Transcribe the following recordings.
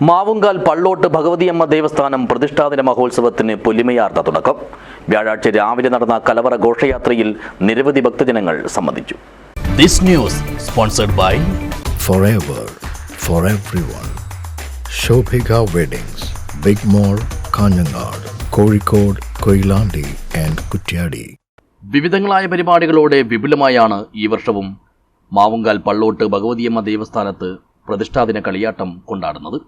മാവുങ്കാൽ പള്ളോട്ട് ഭഗവതിയമ്മ ദേവസ്ഥാനം പ്രതിഷ്ഠാദിന മഹോത്സവത്തിന് പൊലിമയാർന്ന തുടക്കം. വ്യാഴാഴ്ച രാവിലെ നടന്ന കലവറ ഘോഷയാത്രയിൽ നിരവധി ഭക്തജനങ്ങൾ സംബന്ധിച്ചു. This news sponsored by Forever for everyone. Shobhika Weddings, Big Mall, Kanyanad, Kozhikode, Koilandi and Kutyadi. വിവിധങ്ങളായ പരിപാടികളോടെ വിപുലമായാണ് ഈ വർഷവും മാവുങ്കാൽ പള്ളോട്ട് ഭഗവതിയമ്മ ദേവസ്ഥാനത്ത് പ്രതിഷ്ഠാദിന കളിയാട്ടം കൊണ്ടാടുന്നത്.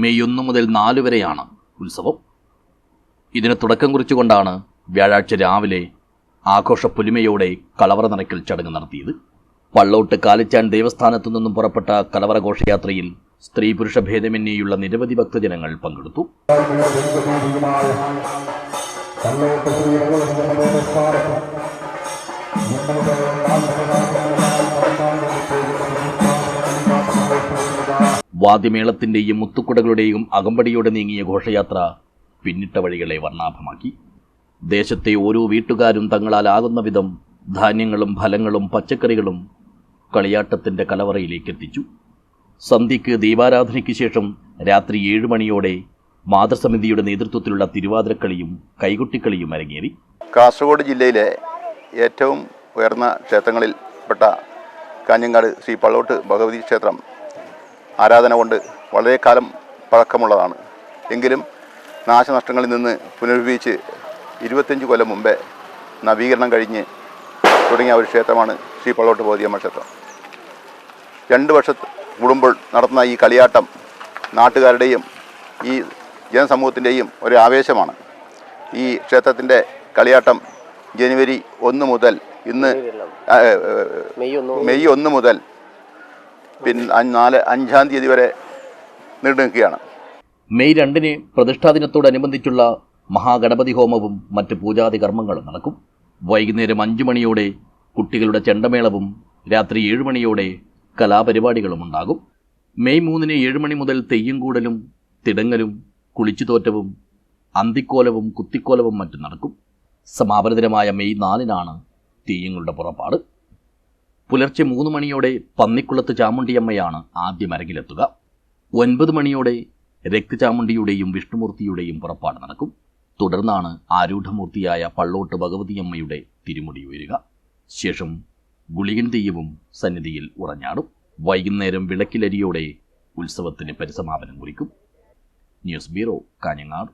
മെയ് 1 മുതൽ 4 വരെയാണ് ഉത്സവം. ഇതിന് തുടക്കം കുറിച്ചുകൊണ്ടാണ് വ്യാഴാഴ്ച രാവിലെ ആഘോഷ പൊലിമയോടെ കലവറ നിറയ്ക്കൽ ചടങ്ങ് നടത്തിയത്. പള്ളോട്ട് കാലിച്ചാൻ ദേവസ്ഥാനത്തു നിന്നും പുറപ്പെട്ട കലവറ ഘോഷയാത്രയിൽ സ്ത്രീ പുരുഷ ഭേദമന്യേയുള്ള നിരവധി ഭക്തജനങ്ങൾ പങ്കെടുത്തു. വാദ്യമേളത്തിന്റെയും മുത്തുക്കുടകളുടെയും അകമ്പടിയോടെ നീങ്ങിയ ഘോഷയാത്ര പിന്നിട്ട വഴികളെ വർണ്ണാഭമാക്കി. ദേശത്തെ ഓരോ വീട്ടുകാരും തങ്ങളാലാകുന്ന വിധം ധാന്യങ്ങളും ഫലങ്ങളും പച്ചക്കറികളും കളിയാട്ടത്തിന്റെ കലവറയിലേക്ക് എത്തിച്ചു. സന്ധ്യയ്ക്ക് ദീപാരാധനയ്ക്ക് ശേഷം രാത്രി 7 മണിയോടെ മാതൃസമിതിയുടെ നേതൃത്വത്തിലുള്ള തിരുവാതിരക്കളിയും കൈകൊട്ടിക്കളിയും അരങ്ങേറി. കാസർഗോഡ് ജില്ലയിലെ ഏറ്റവും ഉയർന്ന ക്ഷേത്രങ്ങളിൽപ്പെട്ട കാഞ്ഞങ്ങാട് ശ്രീ പള്ളോട്ട് ഭഗവതി ക്ഷേത്രം ആരാധന കൊണ്ട് വളരെ കാലം പഴക്കമുള്ളതാണ്. എങ്കിലും നാശനഷ്ടങ്ങളിൽ നിന്ന് പുനരുദ്ധരിച്ച് 25 കൊല്ലം മുമ്പേ നവീകരണം കഴിഞ്ഞ് തുടങ്ങിയ ഒരു ക്ഷേത്രമാണ് ശ്രീ പള്ളോട്ട് ഭഗവതിയമ്മ ക്ഷേത്രം. 2 വർഷം കൂടുമ്പോൾ നടത്തുന്ന ഈ കളിയാട്ടം നാട്ടുകാരുടെയും ഈ ജനസമൂഹത്തിൻ്റെയും ഒരു ആവേശമാണ്. ഈ ക്ഷേത്രത്തിൻ്റെ കളിയാട്ടം ജനുവരി 1 മുതൽ ഇന്ന് മെയ് 1 മുതൽ 5-ാം തീയതി വരെ നീണ്ടു നിൽക്കുകയാണ്. മെയ് 2-ന് പ്രതിഷ്ഠാദിനത്തോടനുബന്ധിച്ചുള്ള മഹാഗണപതി ഹോമവും മറ്റ് പൂജാതി കർമ്മങ്ങളും നടക്കും. വൈകുന്നേരം 5 മണിയോടെ കുട്ടികളുടെ ചെണ്ടമേളവും രാത്രി 7 മണിയോടെ കലാപരിപാടികളും ഉണ്ടാകും. മെയ് 3-ന് 7 മണി മുതൽ തെയ്യം കൂടലും തിടങ്ങലും കുളിച്ചുതോറ്റവും അന്തിക്കോലവും കുത്തിക്കോലവും മറ്റും നടക്കും. സമാപന ദിനമായ മെയ് 4-നാണ് തെയ്യങ്ങളുടെ പുറപ്പാട്. പുലർച്ചെ 3 മണിയോടെ പന്നിക്കുളത്ത് ചാമുണ്ടിയമ്മയാണ് ആദ്യം അരങ്ങിലെത്തുക. 9 മണിയോടെ രക്തചാമുണ്ടിയുടെയും വിഷ്ണുമൂർത്തിയുടെയും പുറപ്പാട് നടക്കും. തുടർന്നാണ് ആരൂഢമൂർത്തിയായ പള്ളോട്ട് ഭഗവതിയമ്മയുടെ തിരുമുടി ഉയരുക. ശേഷം ഗുളികൻ തെയ്യവും സന്നിധിയിൽ ഉറഞ്ഞാടും. വൈകുന്നേരം വിളക്കിലരിയോടെ ഉത്സവത്തിന് പരിസമാപനം കുറിക്കും. News bureau, Kanhangad.